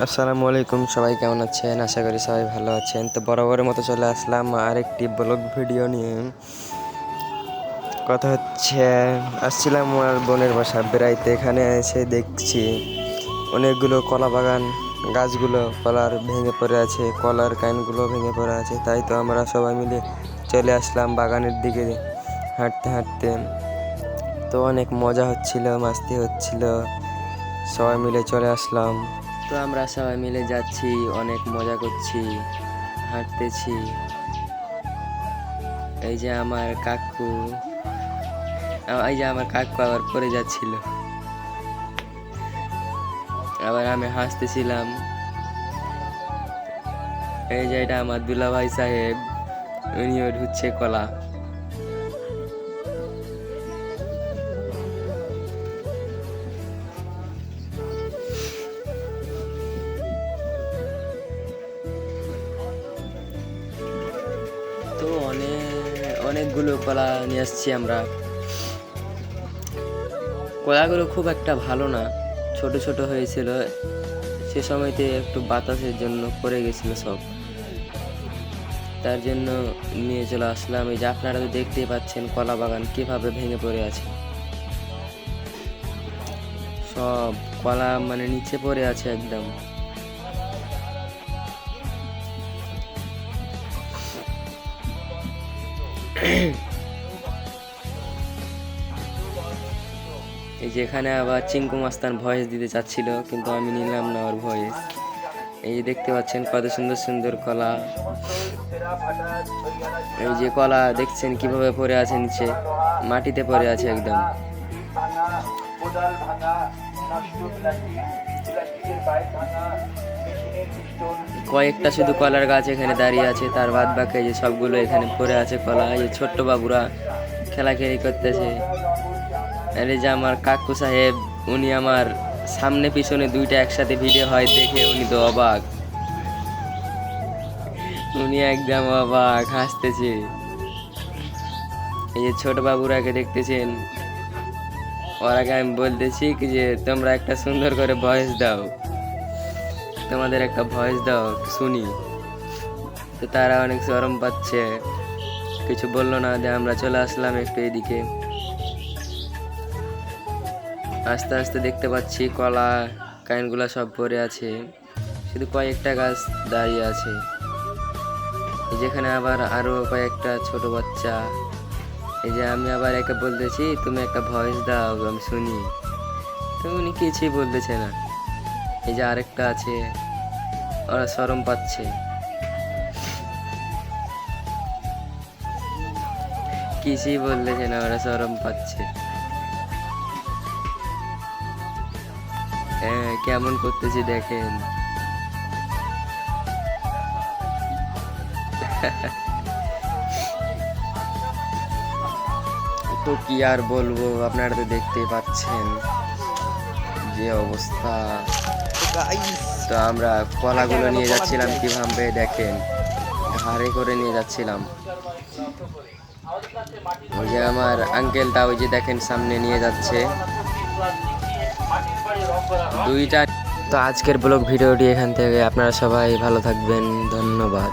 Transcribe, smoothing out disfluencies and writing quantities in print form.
আসসালামু আলাইকুম, সবাই কেমন আছেন? আশা করি সবাই ভালো আছেন। তো বরাবরের মতো চলে আসলাম আরেকটি ব্লগ ভিডিও নিয়ে। কথা হচ্ছে, আসছিলাম আমার বোনের বাসা বেড়াইতে। এখানে এসে দেখছি অনেকগুলো কলা বাগান, গাছগুলো কলার ভেঙে পড়ে আছে, কলার কাইনগুলো ভেঙে পড়ে আছে। তাই তো আমরা সবাই মিলে চলে আসলাম বাগানের দিকে হাঁটতে হাঁটতে। তো অনেক মজা হচ্ছিল, মাস্তি হচ্ছিল, সবাই মিলে চলে আসলাম। তো আমরা সবাই মিলে যাচ্ছি, অনেক মজা করছি, হাঁটতেছি। এই যে আমার কাকু আবার পড়ে যাচ্ছিল, আবার আমি হাসতেছিলাম। এই যে এটা আমার দুলাভাই সাহেব, উনিও ঢুকছে কলা। তো অনেকগুলো কলা নিয়ে আসছি আমরা। কলাগুলো খুব একটা ভালো না, ছোট ছোট হয়েছিল। সে সময়তে একটু বাতাসের জন্য পড়ে গেছিল সব, তার জন্য নিয়ে চলে আসলাম। এই যে আপনারা তো দেখতেই পাচ্ছেন কলা বাগান কিভাবে ভেঙে পড়ে আছে। সব কলা মানে নিচে পড়ে আছে একদম। এই যে এখানে আবার চিঙ্কু মাস্তান ভয়েস দিতে চাচ্ছিল, কিন্তু আমি নিলাম না ওর ভয়েস। এই যে দেখতে পাচ্ছেন কত সুন্দর সুন্দর কলা। এই যে কলা দেখছেন কিভাবে পড়ে আছে, নিচে মাটিতে পড়ে আছে একদম। কয়েকটা শুধু কলার গাছ এখানে দাঁড়িয়ে আছে, তার বাদ বাকি যে সবগুলো এখানে পড়ে আছে কলা। এই ছোট্ট বাবুরা খেলাখেলি করতেছে। আর এই যে আমার কাকু সাহেব, উনি আমার সামনে পিছনে দুইটা একসাথে ভিডিও হয় দেখে উনি তো অবাক, উনি একদম অবাক, হাসতেছে। এই যে ছোট বাবুরাকে দেখতেছেন, ওরাকে আমি বলতেছি কি যে তোমরা একটা সুন্দর করে ভয়েস দাও, তোমাদের একটা ভয়েস দাও শুনি। তো তারা অনেক শরম পাচ্ছে, কিছু বললো না। যে আমরা চলে আসলাম একটু এদিকে। আস্তে আস্তে দেখতে পাচ্ছি কলা কাইনগুলা সব পড়ে আছে, শুধু কয়েকটা গাছ দাঁড়িয়ে আছে। যেখানে আবার আরো কয়েকটা ছোট বাচ্চা। এই যে আমি আবার একে বলতেছি তুমি একটা ভয়েস দাও আমি শুনি, তো উনি কিছুই বলতেছে না। এই যে আরেকটা আছে, ওরা শরম পাচ্ছে, কিছুই বলতেছে না, ওরা শরম পাচ্ছে। হ্যাঁ, কেমন করতেছি দেখেন। তো কি আর বলবো, আপনারা তো দেখতেই পাচ্ছেন যে অবস্থা। তো আমরা কলাগুলো নিয়ে যাচ্ছিলাম কিভাবে দেখেন, ঘাড়ে করে নিয়ে যাচ্ছিলাম। ওই যে আমার আঙ্কেলটা ওই যে দেখেন সামনে নিয়ে যাচ্ছে দুইটা। তো আজকের ব্লগ ভিডিওটি এখান থেকে, আপনারা সবাই ভালো থাকবেন, ধন্যবাদ।